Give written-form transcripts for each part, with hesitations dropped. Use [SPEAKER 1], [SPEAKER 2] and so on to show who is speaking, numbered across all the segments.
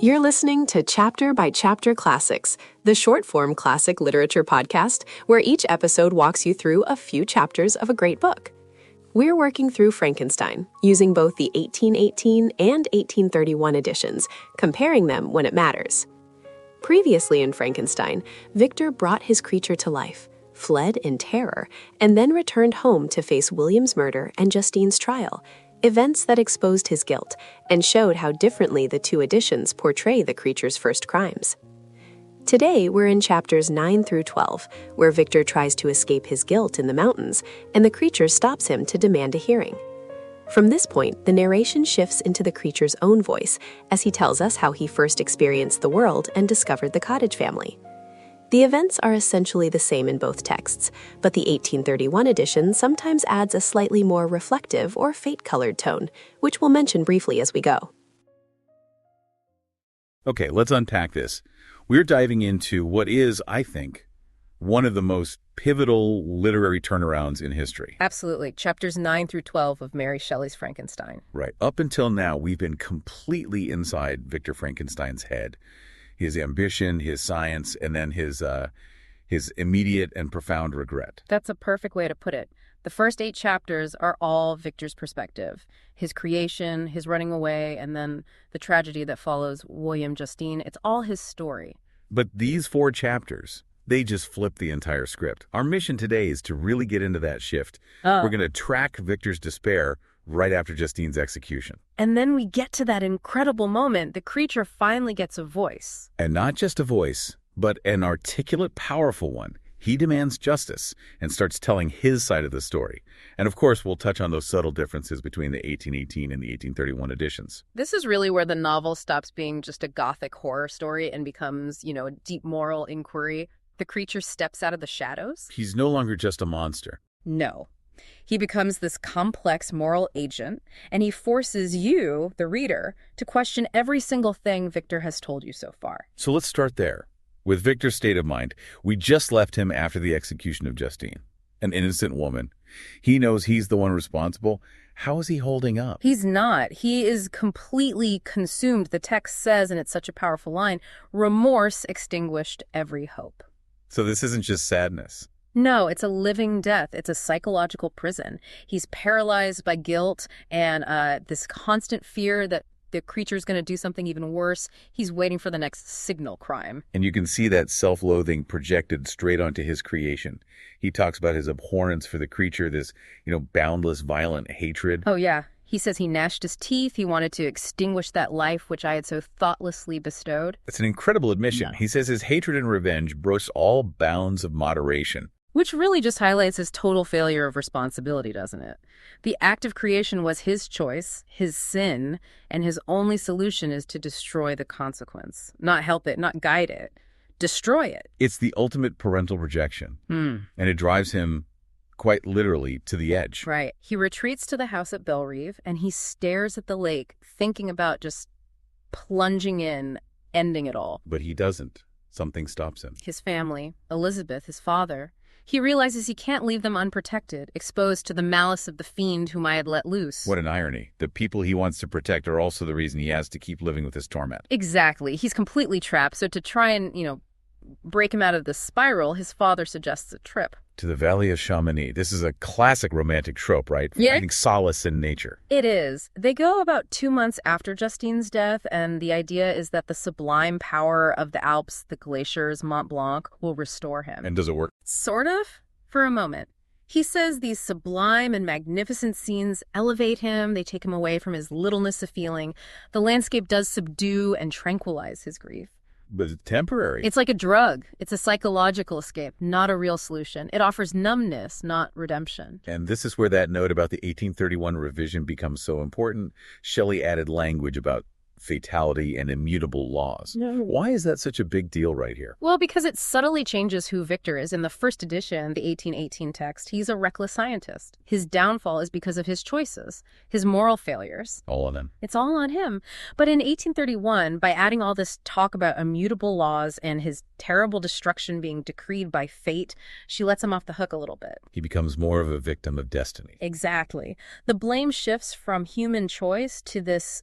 [SPEAKER 1] You're listening to Chapter by Chapter Classics, the short-form classic literature podcast where each episode walks you through a few chapters of a great book. We're working through Frankenstein, using both the 1818 and 1831 editions, comparing them when it matters. Previously in Frankenstein, Victor brought his creature to life, fled in terror, and then returned home to face William's murder and Justine's trial, events that exposed his guilt and showed how differently the two editions portray the creature's first crimes. Today, we're in chapters 9 through 12, where Victor tries to escape his guilt in the mountains, and the creature stops him to demand a hearing. From this point, the narration shifts into the creature's own voice as he tells us how he first experienced the world and discovered the cottage family. The events are essentially the same in both texts, but the 1831 edition sometimes adds a slightly more reflective or fate-colored tone, which we'll mention briefly as we go.
[SPEAKER 2] Okay, let's unpack this. We're diving into what is, I think, one of the most pivotal literary turnarounds in history.
[SPEAKER 3] Absolutely. Chapters 9 through 12 of Mary Shelley's Frankenstein.
[SPEAKER 2] Right. Up until now, we've been completely inside Victor Frankenstein's head. His ambition, his science, and then his immediate and profound regret.
[SPEAKER 3] That's a perfect way to put it. The first 8 chapters are all Victor's perspective. His creation, his running away, and then the tragedy that follows William Justine. It's all his story.
[SPEAKER 2] But these 4 chapters, they just flip the entire script. Our mission today is to really get into that shift. We're going to track Victor's despair right after Justine's execution.
[SPEAKER 3] And then we get to that incredible moment. The creature finally gets a voice.
[SPEAKER 2] And not just a voice, but an articulate, powerful one. He demands justice and starts telling his side of the story. And of course, we'll touch on those subtle differences between the 1818 and the 1831 editions.
[SPEAKER 3] This is really where the novel stops being just a gothic horror story and becomes, a deep moral inquiry. The creature steps out of the shadows.
[SPEAKER 2] He's no longer just a monster.
[SPEAKER 3] No. He becomes this complex moral agent, and he forces you, the reader, to question every single thing Victor has told you so far.
[SPEAKER 2] So let's start there. With Victor's state of mind, we just left him after the execution of Justine, an innocent woman. He knows he's the one responsible. How is he holding up?
[SPEAKER 3] He's not. He is completely consumed. The text says, and it's such a powerful line, remorse extinguished every hope.
[SPEAKER 2] So this isn't just sadness.
[SPEAKER 3] No, it's a living death. It's a psychological prison. He's paralyzed by guilt and this constant fear that the creature's going to do something even worse. He's waiting for the next signal crime.
[SPEAKER 2] And you can see that self-loathing projected straight onto his creation. He talks about his abhorrence for the creature, this, boundless, violent hatred.
[SPEAKER 3] Oh, yeah. He says he gnashed his teeth. He wanted to extinguish that life which I had so thoughtlessly bestowed.
[SPEAKER 2] It's an incredible admission. Yeah. He says his hatred and revenge broached all bounds of moderation.
[SPEAKER 3] Which really just highlights his total failure of responsibility, doesn't it? The act of creation was his choice, his sin, and his only solution is to destroy the consequence. Not help it, not guide it. Destroy it.
[SPEAKER 2] It's the ultimate parental rejection. And it drives him, quite literally, to the edge.
[SPEAKER 3] Right. He retreats to the house at Belrive, and he stares at the lake, thinking about just plunging in, ending it all.
[SPEAKER 2] But he doesn't. Something stops him.
[SPEAKER 3] His family, Elizabeth, his father. He realizes he can't leave them unprotected, exposed to the malice of the fiend whom I had let loose.
[SPEAKER 2] What an irony. The people he wants to protect are also the reason he has to keep living with his torment.
[SPEAKER 3] Exactly. He's completely trapped. So to try and, break him out of this spiral, his father suggests a trip.
[SPEAKER 2] To the Valley of Chamonix. This is a classic romantic trope, right?
[SPEAKER 3] Yeah.
[SPEAKER 2] Finding solace in nature.
[SPEAKER 3] It is. They go about 2 months after Justine's death, and the idea is that the sublime power of the Alps, the glaciers, Mont Blanc, will restore him.
[SPEAKER 2] And does it work?
[SPEAKER 3] Sort of. For a moment. He says these sublime and magnificent scenes elevate him. They take him away from his littleness of feeling. The landscape does subdue and tranquilize his grief.
[SPEAKER 2] But it's temporary.
[SPEAKER 3] It's like a drug. It's a psychological escape, not a real solution. It offers numbness, not redemption.
[SPEAKER 2] And this is where that note about the 1831 revision becomes so important. Shelley added language about fatality and immutable laws.
[SPEAKER 3] No.
[SPEAKER 2] Why is that such a big deal right here?
[SPEAKER 3] Well, because it subtly changes who Victor is. In the first edition, the 1818 text, he's a reckless scientist. His downfall is because of his choices, his moral failures.
[SPEAKER 2] All on him.
[SPEAKER 3] It's all on him. But in 1831, by adding all this talk about immutable laws and his terrible destruction being decreed by fate, she lets him off the hook a little bit.
[SPEAKER 2] He becomes more of a victim of destiny.
[SPEAKER 3] Exactly. The blame shifts from human choice to this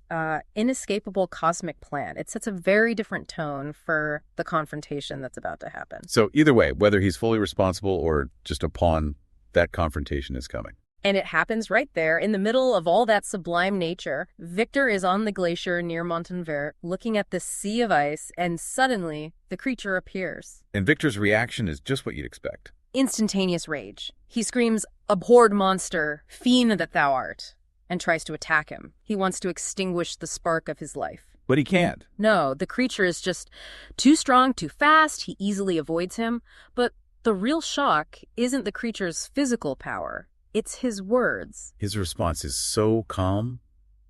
[SPEAKER 3] inescapable capable cosmic plan. It sets a very different tone for the confrontation that's about to happen.
[SPEAKER 2] So either way, whether he's fully responsible or just a pawn, that confrontation is coming.
[SPEAKER 3] And it happens right there, in the middle of all that sublime nature. Victor is on the glacier near Montanvert, looking at the sea of ice, and suddenly the creature appears.
[SPEAKER 2] And Victor's reaction is just what you'd expect.
[SPEAKER 3] Instantaneous rage. He screams, "Abhorred monster, fiend that thou art," and tries to attack him. He wants to extinguish the spark of his life.
[SPEAKER 2] But he can't.
[SPEAKER 3] No, the creature is just too strong, too fast. He easily avoids him. But the real shock isn't the creature's physical power. It's his words.
[SPEAKER 2] His response is so calm,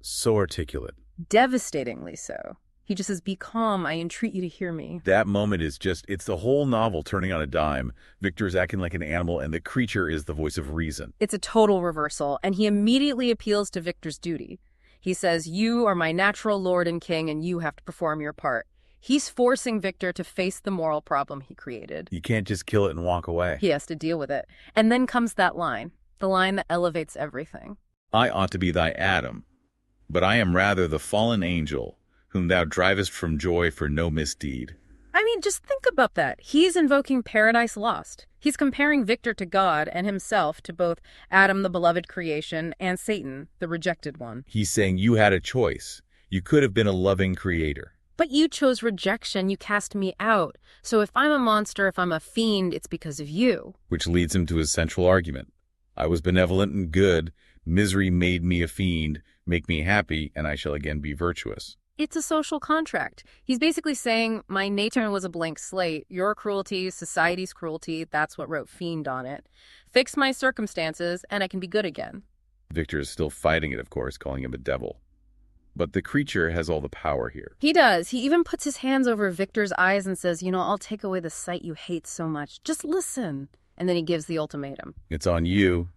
[SPEAKER 2] so articulate.
[SPEAKER 3] Devastatingly so. He just says, "Be calm, I entreat you to hear me."
[SPEAKER 2] That moment is it's the whole novel turning on a dime. Victor is acting like an animal, and the creature is the voice of reason.
[SPEAKER 3] It's a total reversal, and he immediately appeals to Victor's duty. He says, "You are my natural lord and king, and you have to perform your part." He's forcing Victor to face the moral problem he created.
[SPEAKER 2] You can't just kill it and walk away.
[SPEAKER 3] He has to deal with it. And then comes that line, the line that elevates everything.
[SPEAKER 2] I ought to be thy Adam, but I am rather the fallen angel, whom thou drivest from joy for no misdeed.
[SPEAKER 3] I mean, just think about that. He's invoking paradise lost. He's comparing Victor to God and himself to both Adam, the beloved creation, and Satan, the rejected one.
[SPEAKER 2] He's saying you had a choice. You could have been a loving creator.
[SPEAKER 3] But you chose rejection. You cast me out. So if I'm a monster, if I'm a fiend, it's because of you.
[SPEAKER 2] Which leads him to his central argument. I was benevolent and good. Misery made me a fiend. Make me happy, and I shall again be virtuous.
[SPEAKER 3] It's a social contract. He's basically saying, my nature was a blank slate. Your cruelty, society's cruelty, that's what wrote fiend on it. Fix my circumstances, and I can be good again.
[SPEAKER 2] Victor is still fighting it, of course, calling him a devil. But the creature has all the power here.
[SPEAKER 3] He does. He even puts his hands over Victor's eyes and says, I'll take away the sight you hate so much. Just listen. And then he gives the ultimatum.
[SPEAKER 2] It's on you.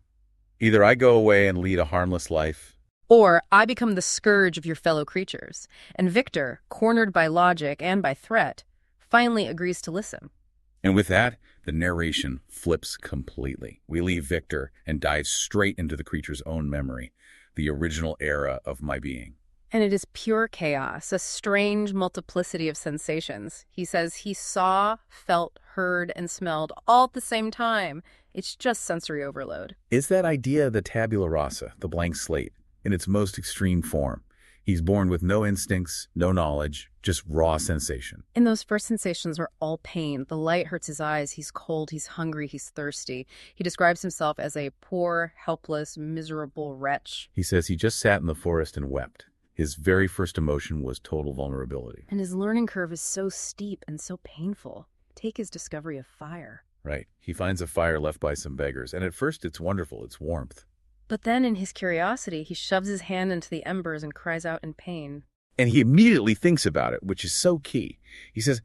[SPEAKER 2] Either I go away and lead a harmless life,
[SPEAKER 3] or I become the scourge of your fellow creatures. And Victor, cornered by logic and by threat, finally agrees to listen.
[SPEAKER 2] And with that, the narration flips completely. We leave Victor and dive straight into the creature's own memory, the original era of my being.
[SPEAKER 3] And it is pure chaos, a strange multiplicity of sensations. He says he saw, felt, heard, and smelled all at the same time. It's just sensory overload.
[SPEAKER 2] Is that idea the tabula rasa, the blank slate, in its most extreme form? He's born with no instincts, no knowledge, just raw sensation.
[SPEAKER 3] And those first sensations are all pain. The light hurts his eyes. He's cold. He's hungry. He's thirsty. He describes himself as a poor, helpless, miserable wretch.
[SPEAKER 2] He says he just sat in the forest and wept. His very first emotion was total vulnerability.
[SPEAKER 3] And his learning curve is so steep and so painful. Take his discovery of fire.
[SPEAKER 2] Right. He finds a fire left by some beggars, and at first it's wonderful, it's warmth.
[SPEAKER 3] But then in his curiosity, he shoves his hand into the embers and cries out in pain.
[SPEAKER 2] And he immediately thinks about it, which is so key. He says,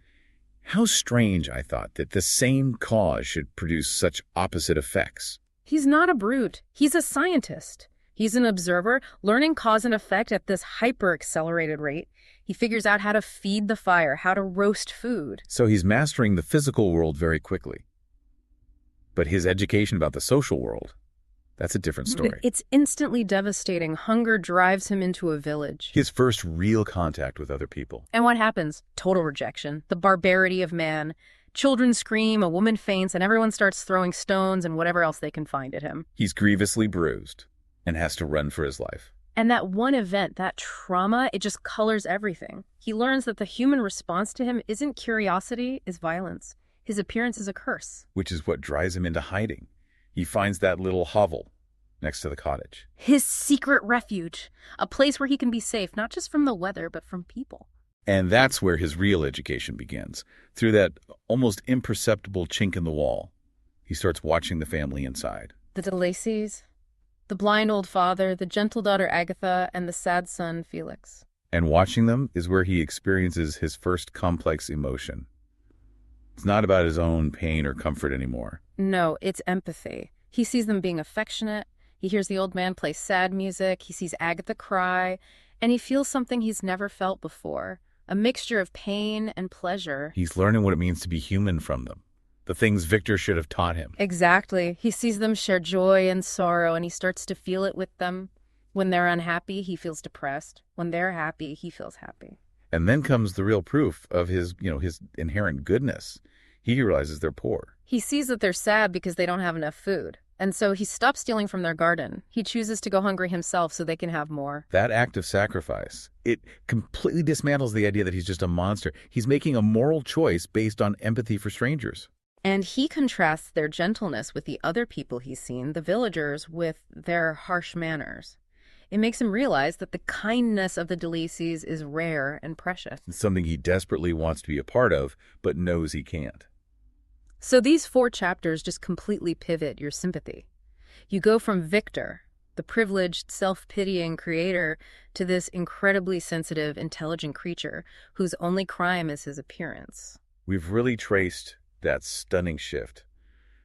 [SPEAKER 2] how strange, I thought, that the same cause should produce such opposite effects.
[SPEAKER 3] He's not a brute. He's a scientist. He's an observer, learning cause and effect at this hyper-accelerated rate. He figures out how to feed the fire, how to roast food.
[SPEAKER 2] So he's mastering the physical world very quickly. But his education about the social world, that's a different story.
[SPEAKER 3] It's instantly devastating. Hunger drives him into a village.
[SPEAKER 2] His first real contact with other people.
[SPEAKER 3] And what happens? Total rejection. The barbarity of man. Children scream, a woman faints, and everyone starts throwing stones and whatever else they can find at him.
[SPEAKER 2] He's grievously bruised and has to run for his life.
[SPEAKER 3] And that one event, that trauma, it just colors everything. He learns that the human response to him isn't curiosity, is violence. His appearance is a curse.
[SPEAKER 2] Which is what drives him into hiding. He finds that little hovel next to the cottage.
[SPEAKER 3] His secret refuge, a place where he can be safe, not just from the weather, but from people.
[SPEAKER 2] And that's where his real education begins. Through that almost imperceptible chink in the wall, he starts watching the family inside.
[SPEAKER 3] The de Lacys, the blind old father, the gentle daughter Agatha, and the sad son Felix.
[SPEAKER 2] And watching them is where he experiences his first complex emotion. It's not about his own pain or comfort anymore.
[SPEAKER 3] No, it's empathy. He sees them being affectionate. He hears the old man play sad music. He sees Agatha cry. And he feels something he's never felt before. A mixture of pain and pleasure.
[SPEAKER 2] He's learning what it means to be human from them. The things Victor should have taught him.
[SPEAKER 3] Exactly. He sees them share joy and sorrow, and he starts to feel it with them. When they're unhappy, he feels depressed. When they're happy, he feels happy.
[SPEAKER 2] And then comes the real proof of his inherent goodness. He realizes they're poor.
[SPEAKER 3] He sees that they're sad because they don't have enough food. And so he stops stealing from their garden. He chooses to go hungry himself so they can have more.
[SPEAKER 2] That act of sacrifice, it completely dismantles the idea that he's just a monster. He's making a moral choice based on empathy for strangers.
[SPEAKER 3] And he contrasts their gentleness with the other people he's seen, the villagers, with their harsh manners. It makes him realize that the kindness of the Delices is rare and precious.
[SPEAKER 2] It's something he desperately wants to be a part of, but knows he can't.
[SPEAKER 3] So these 4 chapters just completely pivot your sympathy. You go from Victor, the privileged, self-pitying creator, to this incredibly sensitive, intelligent creature whose only crime is his appearance.
[SPEAKER 2] We've really traced that stunning shift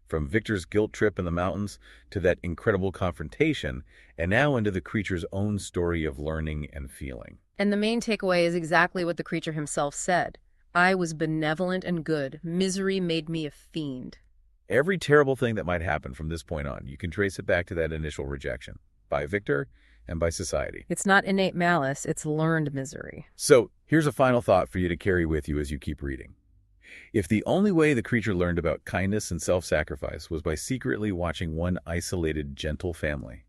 [SPEAKER 2] from Victor's guilt trip in the mountains to that incredible confrontation, and now into the creature's own story of learning and feeling.
[SPEAKER 3] And the main takeaway is exactly what the creature himself said. I was benevolent and good. Misery made me a fiend.
[SPEAKER 2] Every terrible thing that might happen from this point on, you can trace it back to that initial rejection by Victor and by society.
[SPEAKER 3] It's not innate malice, it's learned misery.
[SPEAKER 2] So here's a final thought for you to carry with you as you keep reading. If the only way the creature learned about kindness and self-sacrifice was by secretly watching one isolated, gentle family,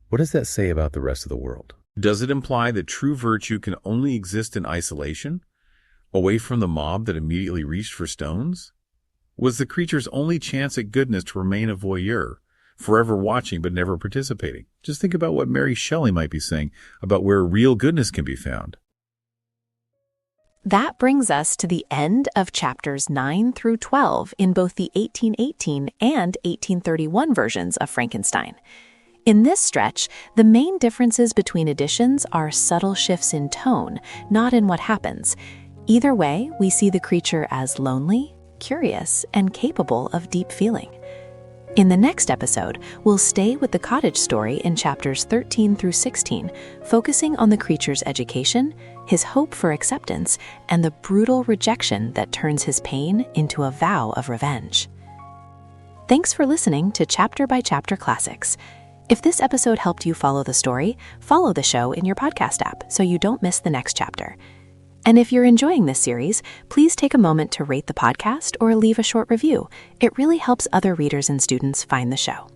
[SPEAKER 2] what does that say about the rest of the world? Does it imply that true virtue can only exist in isolation, away from the mob that immediately reached for stones? Was the creature's only chance at goodness to remain a voyeur, forever watching but never participating? Just think about what Mary Shelley might be saying about where real goodness can be found.
[SPEAKER 1] That brings us to the end of chapters 9 through 12 in both the 1818 and 1831 versions of Frankenstein. In this stretch, the main differences between editions are subtle shifts in tone, not in what happens. Either way, we see the creature as lonely, curious, and capable of deep feeling. In the next episode, we'll stay with the cottage story in chapters 13 through 16, focusing on the creature's education, his hope for acceptance, and the brutal rejection that turns his pain into a vow of revenge. Thanks for listening to Chapter by Chapter Classics. If this episode helped you follow the story, follow the show in your podcast app so you don't miss the next chapter. And if you're enjoying this series, please take a moment to rate the podcast or leave a short review. It really helps other readers and students find the show.